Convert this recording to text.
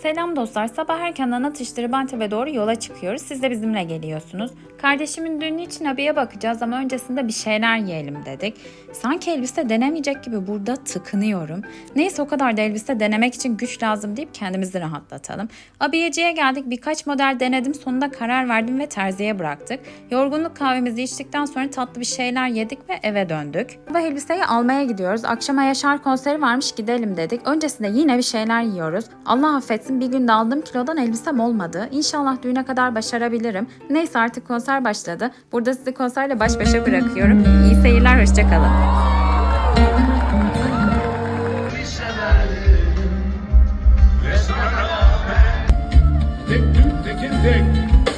Selam dostlar. Sabah erkenden atıştırıp Antep'e doğru yola çıkıyoruz. Siz de bizimle geliyorsunuz. Kardeşimin düğünü için abiye bakacağız ama öncesinde bir şeyler yiyelim dedik. Sanki elbise denemeyecek gibi burada tıkınıyorum. Neyse o kadar da elbise denemek için güç lazım deyip kendimizi rahatlatalım. Abiyeciye geldik. Birkaç model denedim. Sonunda karar verdim ve terziye bıraktık. Yorgunluk kahvemizi içtikten sonra tatlı bir şeyler yedik ve eve döndük. Bu elbiseyi almaya gidiyoruz. Akşama Yaşar konseri varmış, gidelim dedik. Öncesinde yine bir şeyler yiyoruz. Allah affetsin, bir günde aldığım kilodan elbisem olmadı. İnşallah düğüne kadar başarabilirim. Neyse artık konser başladı. Burada sizi konserle baş başa bırakıyorum. İyi seyirler, hoşçakalın. Tek tük tekin tek.